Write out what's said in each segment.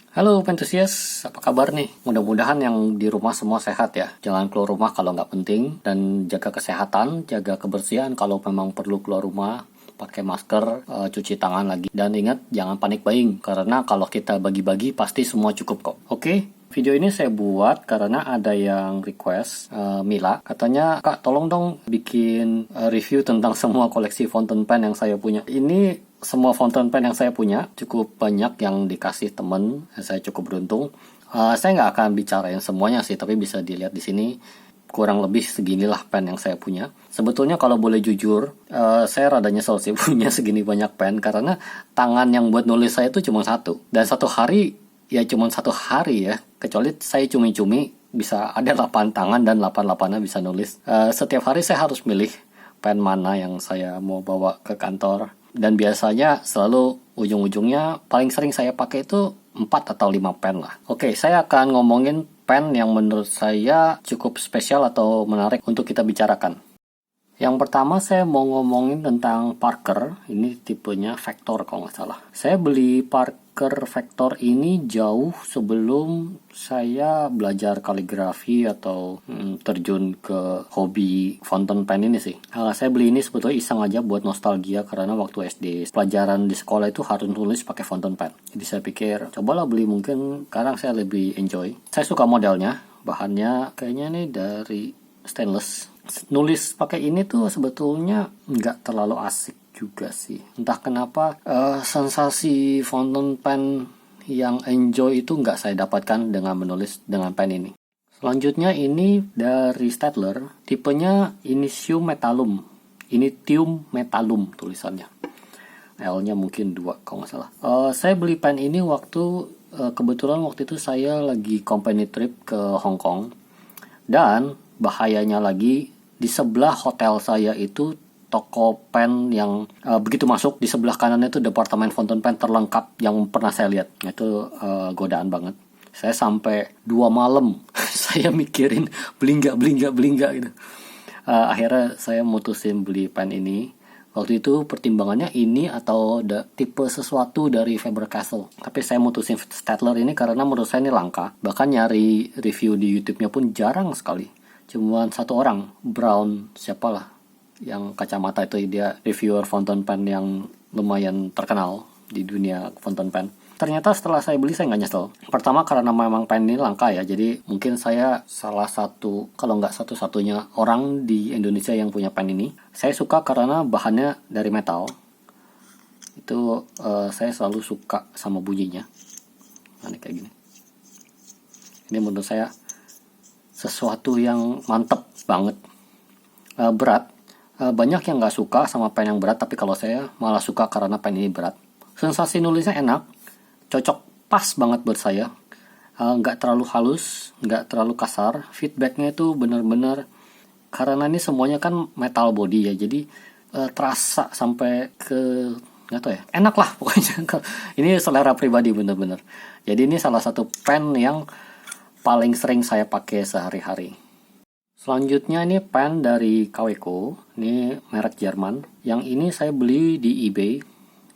Halo Pentusias, apa kabar nih? Mudah-mudahan yang di rumah semua sehat ya. Jangan keluar rumah kalau nggak penting, dan jaga kesehatan, jaga kebersihan kalau memang perlu keluar rumah. Pakai masker, cuci tangan lagi. Dan ingat, jangan panik buying, karena kalau kita bagi-bagi pasti semua cukup kok. Oke? Video ini saya buat karena ada yang request, Mila. Katanya, Kak tolong dong bikin review tentang semua koleksi fountain pen yang saya punya. Ini semua fountain pen yang saya punya cukup banyak yang dikasih temen, saya cukup beruntung. Saya nggak akan bicarain semuanya sih, tapi bisa dilihat di sini kurang lebih seginilah pen yang saya punya. Sebetulnya kalau boleh jujur, saya rada nyesel sih punya segini banyak pen, karena tangan yang buat nulis saya itu cuma satu, dan satu hari ya cuma satu hari ya, kecuali saya cumi-cumi bisa ada 8 tangan dan 8-8nya bisa nulis. Setiap hari saya harus milih pen mana yang saya mau bawa ke kantor. Dan biasanya selalu ujung-ujungnya paling sering saya pakai itu 4 atau 5 pen lah. Oke, saya akan ngomongin pen yang menurut saya cukup spesial atau menarik untuk kita bicarakan. Yang pertama saya mau ngomongin tentang Parker. Ini tipenya Vector kalau nggak salah. Saya beli Parker Vector ini jauh sebelum saya belajar kaligrafi atau terjun ke hobi fountain pen ini sih. Saya beli ini sebetulnya iseng aja buat nostalgia, karena waktu SD pelajaran di sekolah itu harus tulis pakai fountain pen. Jadi saya pikir cobalah beli, mungkin sekarang saya lebih enjoy. Saya suka modelnya, bahannya kayaknya nih dari stainless. Nulis pakai ini tuh sebetulnya nggak terlalu asik juga sih. Entah kenapa sensasi fountain pen yang enjoy itu nggak saya dapatkan dengan menulis dengan pen ini. Selanjutnya ini dari Staedtler, tipenya Initium Metallum. Initium Metallum tulisannya. L-nya mungkin 2 kalau nggak salah. Saya beli pen ini waktu kebetulan waktu itu saya lagi company trip ke Hong Kong. Dan bahayanya lagi, di sebelah hotel saya itu toko pen yang begitu masuk di sebelah kanannya itu departemen fountain pen terlengkap yang pernah saya lihat. Itu godaan banget. Saya sampai 2 malam saya mikirin beli nggak gitu. Akhirnya saya mutusin beli pen ini. Waktu itu pertimbangannya ini atau tipe sesuatu dari Faber-Castell. Tapi saya mutusin Staedtler ini karena menurut saya ini langka. Bahkan nyari review di YouTube-nya pun jarang sekali. Cuma satu orang, Brown, siapalah, yang kacamata itu, dia reviewer fountain pen yang lumayan terkenal di dunia fountain pen. Ternyata setelah saya beli saya nggak nyesel. Pertama karena memang pen ini langka ya, jadi mungkin saya salah satu, kalau nggak satu-satunya orang di Indonesia yang punya pen ini. Saya suka karena bahannya dari metal. Itu saya selalu suka sama bunyinya. Nah, ini kayak gini. Ini menurut saya sesuatu yang mantep banget. Berat. Banyak yang nggak suka sama pen yang berat, tapi kalau saya malah suka karena pen ini berat. Sensasi nulisnya enak, cocok pas banget buat saya. Nggak terlalu halus, nggak terlalu kasar. Feedbacknya itu benar-benar, karena ini semuanya kan metal body ya, jadi terasa sampai ke, nggak tahu ya, enak lah pokoknya. Ini selera pribadi bener-bener. Jadi ini salah satu pen yang paling sering saya pakai sehari-hari. Selanjutnya ini pen dari Kaweco, ini merek Jerman. Yang ini saya beli di eBay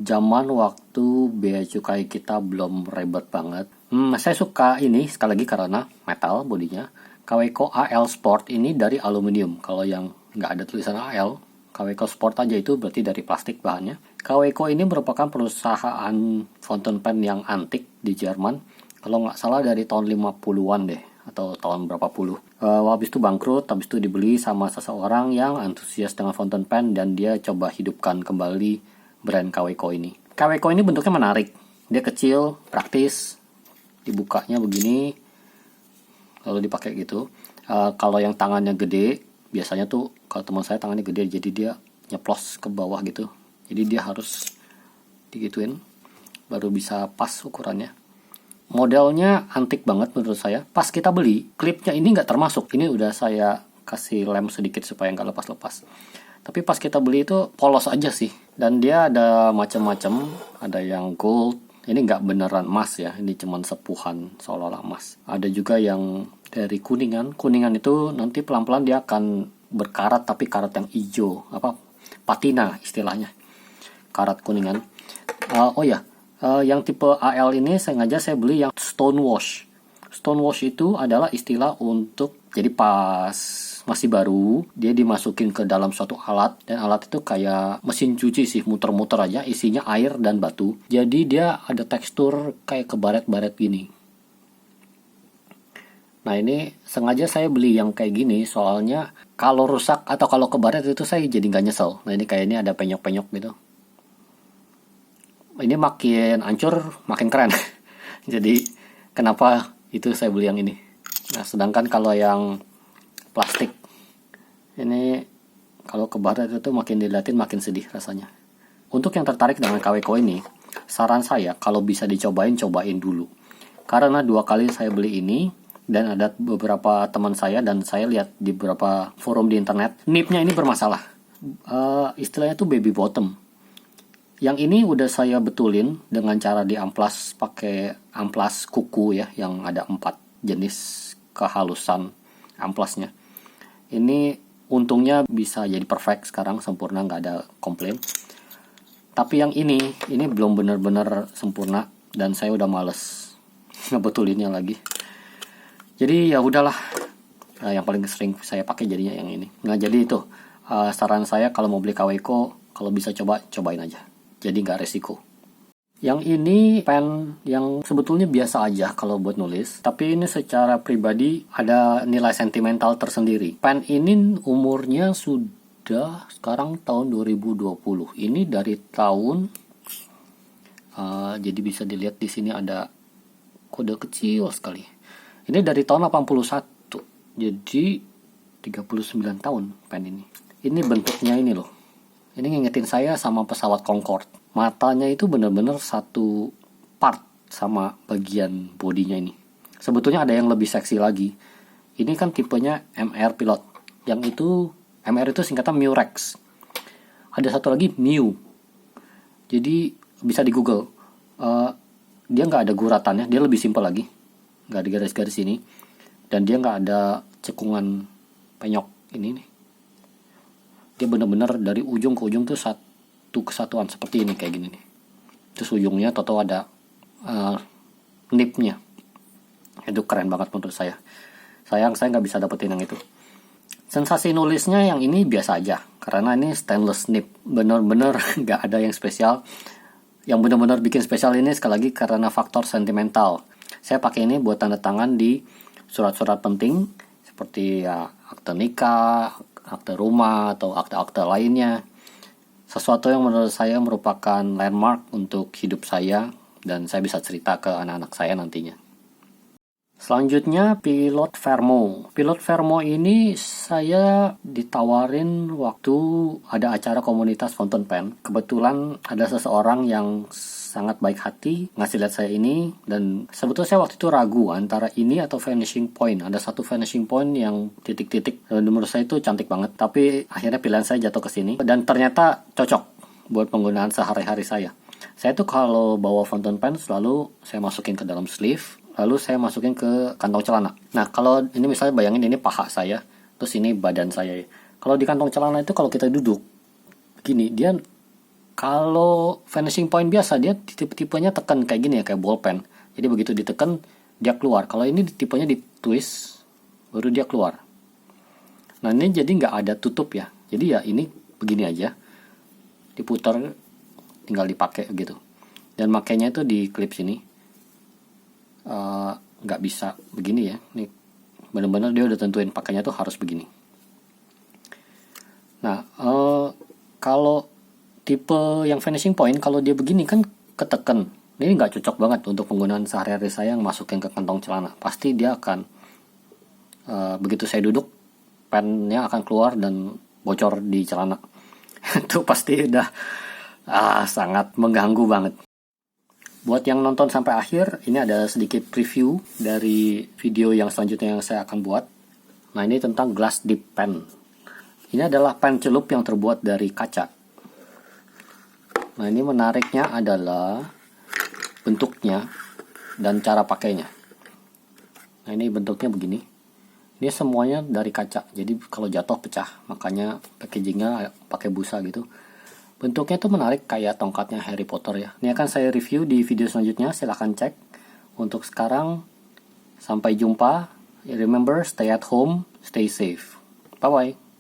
zaman waktu bea cukai kita belum ribet banget. Saya suka ini sekali lagi karena metal bodinya. Kaweco AL Sport ini dari aluminium. Kalau yang nggak ada tulisan AL, Kaweco Sport aja itu berarti dari plastik bahannya. Kaweco ini merupakan perusahaan fountain pen yang antik di Jerman. Kalau nggak salah dari tahun 50-an deh, atau tahun berapa puluh. Habis itu bangkrut, habis itu dibeli sama seseorang yang antusias dengan fountain pen, dan dia coba hidupkan kembali brand Kaweco ini. Kaweco ini bentuknya menarik. Dia kecil, praktis, dibukanya begini, lalu dipakai gitu. Kalau yang tangannya gede, biasanya tuh kalau teman saya tangannya gede, jadi dia nyeplos ke bawah gitu. Jadi dia harus digituin, baru bisa pas ukurannya. Modelnya antik banget menurut saya. Pas kita beli, klipnya ini nggak termasuk. Ini udah saya kasih lem sedikit supaya nggak lepas-lepas. Tapi pas kita beli itu polos aja sih. Dan dia ada macam-macam. Ada yang gold. Ini nggak beneran emas ya. Ini cuman sepuhan seolah-olah emas. Ada juga yang dari kuningan. Kuningan itu nanti pelan-pelan dia akan berkarat, tapi karat yang hijau. Patina istilahnya. Karat kuningan. Oh ya. Yang tipe AL ini sengaja saya beli yang stonewash. Stonewash itu adalah istilah untuk, jadi pas masih baru dia dimasukin ke dalam suatu alat, dan alat itu kayak mesin cuci sih, muter-muter aja, isinya air dan batu. Jadi dia ada tekstur kayak kebaret-baret gini. Nah ini sengaja saya beli yang kayak gini, soalnya kalau rusak atau kalau kebaret itu saya jadi nggak nyesel. Nah ini kayak ini ada penyok-penyok gitu. Ini makin hancur makin keren. Jadi kenapa itu saya beli yang ini. Nah sedangkan kalau yang plastik ini, kalau kebaret itu makin diliatin makin sedih rasanya. Untuk yang tertarik dengan Kaweco ini, saran saya kalau bisa dicobain, cobain dulu. Karena 2 kali saya beli ini, dan ada beberapa teman saya dan saya lihat di beberapa forum di internet, nipnya ini bermasalah. Istilahnya tuh baby bottom. Yang ini udah saya betulin dengan cara diamplas pakai amplas kuku ya, yang ada 4 jenis kehalusan amplasnya. Ini untungnya bisa jadi perfect sekarang, sempurna, nggak ada komplain. Tapi yang ini belum benar-benar sempurna dan saya udah males ngebetulinnya lagi. Jadi ya udahlah, yang paling sering saya pakai jadinya yang ini. Nah jadi itu saran saya kalau mau beli Kaweco, kalau bisa cobain aja. Jadi nggak resiko. Yang ini pen yang sebetulnya biasa aja kalau buat nulis, tapi ini secara pribadi ada nilai sentimental tersendiri. Pen ini umurnya sudah sekarang tahun 2020. Ini dari tahun, jadi bisa dilihat di sini ada kode kecil sekali. Ini dari tahun 81. Jadi 39 tahun pen ini. Ini bentuknya ini loh. Ini ngingetin saya sama pesawat Concorde. Matanya itu benar-benar satu part sama bagian bodinya ini. Sebetulnya ada yang lebih seksi lagi. Ini kan tipenya MR Pilot. Yang itu, MR itu singkatan Murex. Ada satu lagi Mu. Jadi bisa di Google. Dia nggak ada guratannya, dia lebih simpel lagi. Nggak ada garis-garis ini. Dan dia nggak ada cekungan penyok ini nih. Dia benar-benar dari ujung ke ujung tuh satu kesatuan seperti ini, kayak gini nih. Terus ujungnya toto ada nipnya. Itu keren banget menurut saya. Sayang saya nggak bisa dapetin yang itu. Sensasi nulisnya yang ini biasa aja, karena ini stainless nib. Benar-benar nggak ada yang spesial. Yang benar-benar bikin spesial ini sekali lagi karena faktor sentimental. Saya pakai ini buat tanda tangan di surat-surat penting seperti ya akte nikah, akte rumah, atau akte-akte lainnya. Sesuatu yang menurut saya merupakan landmark untuk hidup saya, dan saya bisa cerita ke anak-anak saya nantinya. Selanjutnya Pilot Vermo. Pilot Vermo ini saya ditawarin waktu ada acara komunitas fountain pen. Kebetulan ada seseorang yang sangat baik hati ngasih lihat saya ini, dan sebetulnya saya waktu itu ragu antara ini atau Vanishing Point. Ada satu Vanishing Point yang titik-titik, dan menurut saya itu cantik banget. Tapi akhirnya pilihan saya jatuh ke sini, dan ternyata cocok buat penggunaan sehari-hari saya. Saya tuh kalau bawa fountain pen selalu saya masukin ke dalam sleeve, lalu saya masukin ke kantong celana. Nah kalau ini misalnya bayangin ini paha saya, terus ini badan saya. Kalau di kantong celana itu kalau kita duduk gini, dia kalau Vanishing Point biasa dia tipe-tipenya tekan kayak gini ya, kayak ballpen. Jadi begitu ditekan dia keluar. Kalau ini tipenya di twist baru dia keluar. Nah ini jadi nggak ada tutup ya. Jadi ya ini begini aja, diputar tinggal dipakai gitu. Dan makainya itu di klip sini. Nggak bisa begini ya. Nih benar-benar dia udah tentuin pakainya tuh harus begini. Nah kalau tipe yang Vanishing Point, kalau dia begini kan keteken. Ini nggak cocok banget untuk penggunaan sehari-hari saya yang masukin ke kantong celana. Pasti dia akan begitu saya duduk, pennya akan keluar dan bocor di celana. Itu pasti udah sangat mengganggu banget. Buat yang nonton sampai akhir, ini ada sedikit preview dari video yang selanjutnya yang saya akan buat. Nah ini tentang glass dip pen. Ini adalah pen celup yang terbuat dari kaca. Nah ini menariknya adalah bentuknya dan cara pakainya. Nah ini bentuknya begini. Ini semuanya dari kaca, jadi kalau jatuh pecah, makanya packagingnya pakai busa gitu. Bentuknya tuh menarik kayak tongkatnya Harry Potter ya. Ini akan saya review di video selanjutnya, silahkan cek. Untuk sekarang, sampai jumpa. Remember, stay at home, stay safe. Bye-bye.